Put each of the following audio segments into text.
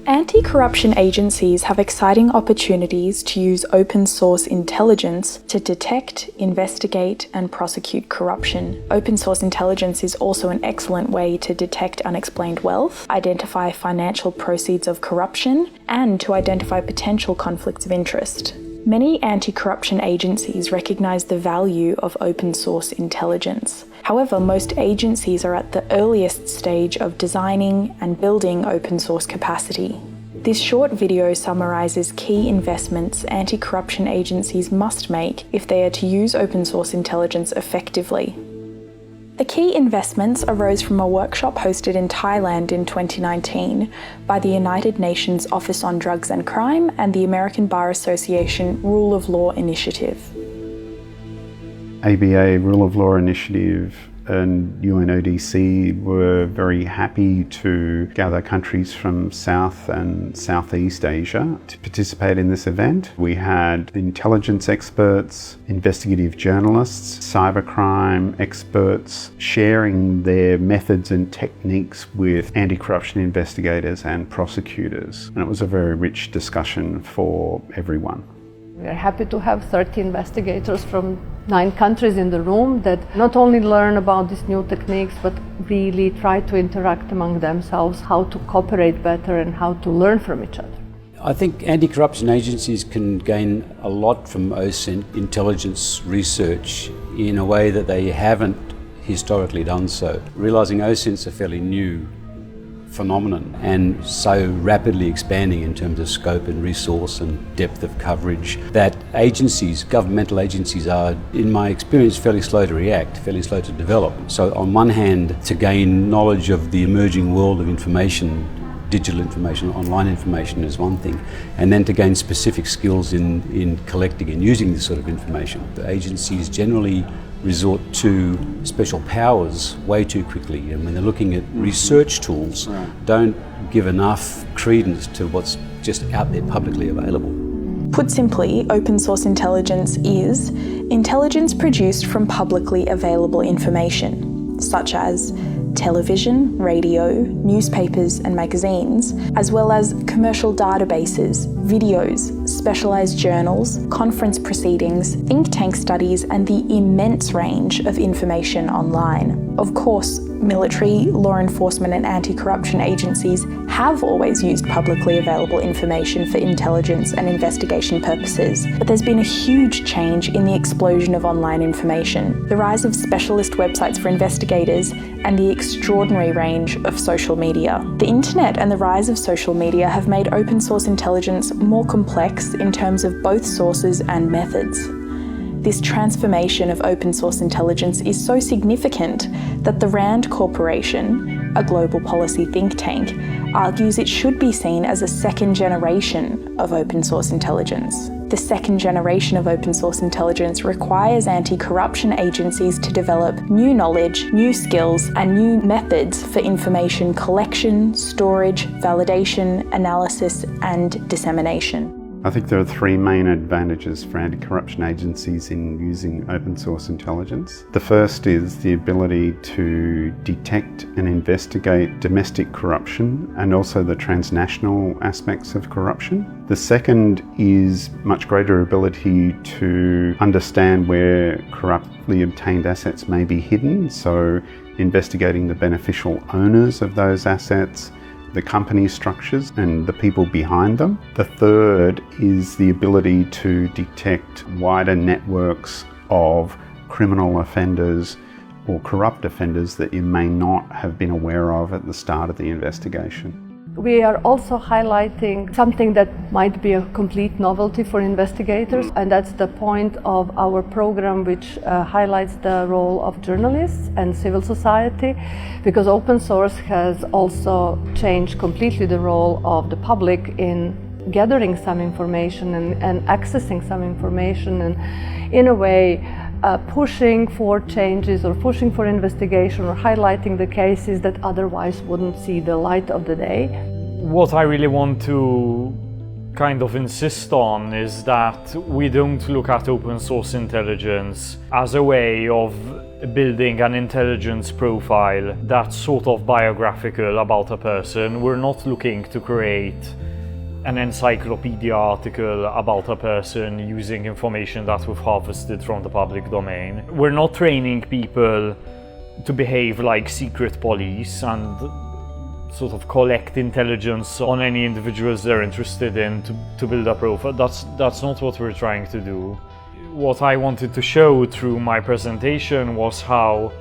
Anti-corruption agencies have exciting opportunities to use open source intelligence to detect, investigate, and prosecute corruption. Open source intelligence is also an excellent way to detect unexplained wealth, identify financial proceeds of corruption, and to identify potential conflicts of interest. Many anti-corruption agencies recognize the value of open source intelligence. However, most agencies are at the earliest stage of designing and building open source capacity. This short video summarizes key investments anti-corruption agencies must make if they are to use open source intelligence effectively. The key investments arose from a workshop hosted in Thailand in 2019 by the United Nations Office on Drugs and Crime and the American Bar Association Rule of Law Initiative. ABA Rule of Law Initiative and UNODC were very happy to gather countries from South and Southeast Asia to participate in this event. We had intelligence experts, investigative journalists, cybercrime experts sharing their methods and techniques with anti-corruption investigators and prosecutors. And it was a very rich discussion for everyone. We are happy to have 30 investigators from 9 countries in the room that not only learn about these new techniques, but really try to interact among themselves, how to cooperate better and how to learn from each other. I think anti-corruption agencies can gain a lot from OSINT intelligence research in a way that they haven't historically done so. Realising OSINT's a fairly new phenomenon and so rapidly expanding in terms of scope and resource and depth of coverage that agencies, governmental agencies are, in my experience, fairly slow to react, fairly slow to develop. So on one hand, to gain knowledge of the emerging world of information, digital information, online information is one thing, and then to gain specific skills in collecting and using this sort of information. The agencies generally resort to special powers way too quickly, and when they're looking at research tools, don't give enough credence to what's just out there publicly available. Put simply, open source intelligence is intelligence produced from publicly available information, such as television, radio, newspapers and magazines, as well as commercial databases, videos, specialised journals, conference proceedings, think tank studies and the immense range of information online. Of course, military, law enforcement and anti-corruption agencies have always used publicly available information for intelligence and investigation purposes, but there's been a huge change in the explosion of online information, the rise of specialist websites for investigators, and the extraordinary range of social media. The internet and the rise of social media have made open source intelligence more complex in terms of both sources and methods. This transformation of open source intelligence is so significant that the RAND Corporation, a global policy think tank, argues it should be seen as a second generation of open source intelligence. The second generation of open source intelligence requires anti-corruption agencies to develop new knowledge, new skills, and new methods for information collection, storage, validation, analysis, and dissemination. I think there are 3 main advantages for anti-corruption agencies in using open source intelligence. The first is the ability to detect and investigate domestic corruption and also the transnational aspects of corruption. The second is much greater ability to understand where corruptly obtained assets may be hidden, so investigating the beneficial owners of those assets, the company structures and the people behind them. The third is the ability to detect wider networks of criminal offenders or corrupt offenders that you may not have been aware of at the start of the investigation. We are also highlighting something that might be a complete novelty for investigators, and that's the point of our program, which highlights the role of journalists and civil society, because open source has also changed completely the role of the public in gathering some information and accessing some information, and in a way pushing for changes or pushing for investigation or highlighting the cases that otherwise wouldn't see the light of the day. What I really want to kind of insist on is that we don't look at open source intelligence as a way of building an intelligence profile that's sort of biographical about a person. We're not looking to create an encyclopedia article about a person using information that we've harvested from the public domain. We're not training people to behave like secret police and sort of collect intelligence on any individuals they're interested in to build a profile. That's not what we're trying to do. What I wanted to show through my presentation was how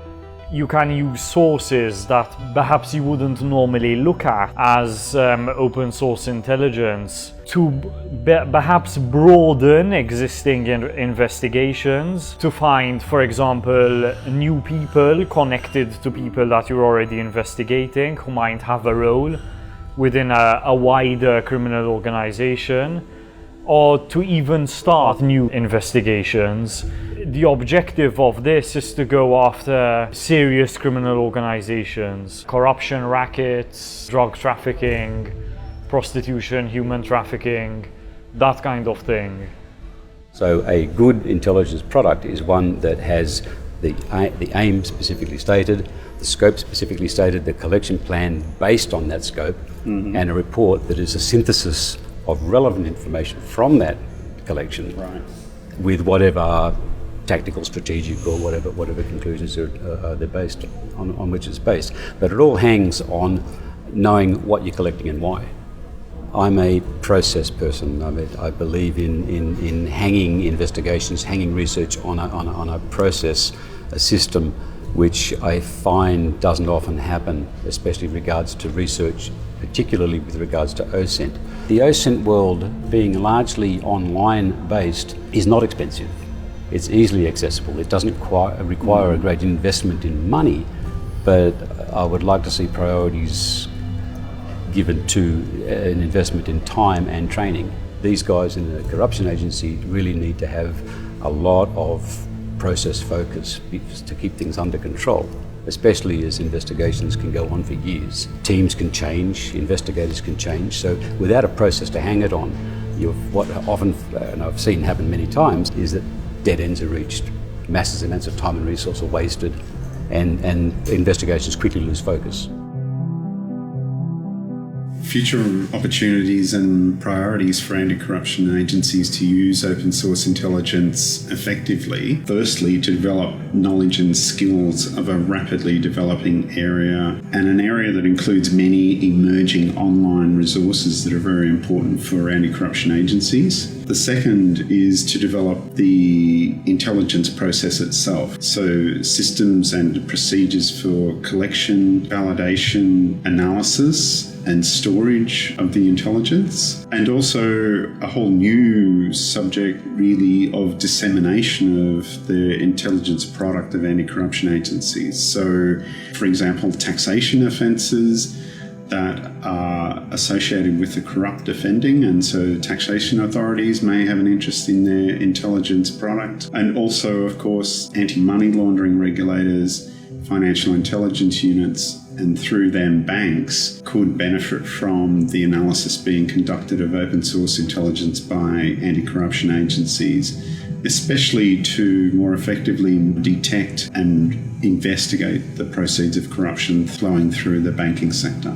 you can use sources that perhaps you wouldn't normally look at as open source intelligence to perhaps broaden existing investigations, to find, for example, new people connected to people that you're already investigating who might have a role within a wider criminal organization, or to even start new investigations. The objective of this is to go after serious criminal organizations, corruption rackets, drug trafficking, prostitution, human trafficking, that kind of thing. So a good intelligence product is one that has the aim specifically stated, the scope specifically stated, the collection plan based on that scope, and a report that is a synthesis of relevant information from that collection, with whatever tactical, strategic, or whatever conclusions they're based on which it's based. But it all hangs on knowing what you're collecting and why. I'm a process person. I believe in hanging investigations, hanging research on a process, a system, which I find doesn't often happen, especially in regards to research, particularly with regards to OSINT. The OSINT world, being largely online based, is not expensive. It's easily accessible. It doesn't require a great investment in money, but I would like to see priorities given to an investment in time and training. These guys in the corruption agency really need to have a lot of process focus to keep things under control, especially as investigations can go on for years. Teams can change, investigators can change, so without a process to hang it on, what often, and I've seen happen many times, is that dead ends are reached, massive amounts of time and resource are wasted, and investigations quickly lose focus. Future opportunities and priorities for anti-corruption agencies to use open source intelligence effectively. Firstly, to develop knowledge and skills of a rapidly developing area, and an area that includes many emerging online resources that are very important for anti-corruption agencies. The second is to develop the intelligence process itself. So systems and procedures for collection, validation, analysis, and storage of the intelligence, and also a whole new subject really of dissemination of the intelligence product of anti-corruption agencies. So, for example, taxation offences that are associated with the corrupt offending, and so taxation authorities may have an interest in their intelligence product, and also, of course, anti-money laundering regulators, financial intelligence units, and through them banks could benefit from the analysis being conducted of open source intelligence by anti-corruption agencies, especially to more effectively detect and investigate the proceeds of corruption flowing through the banking sector.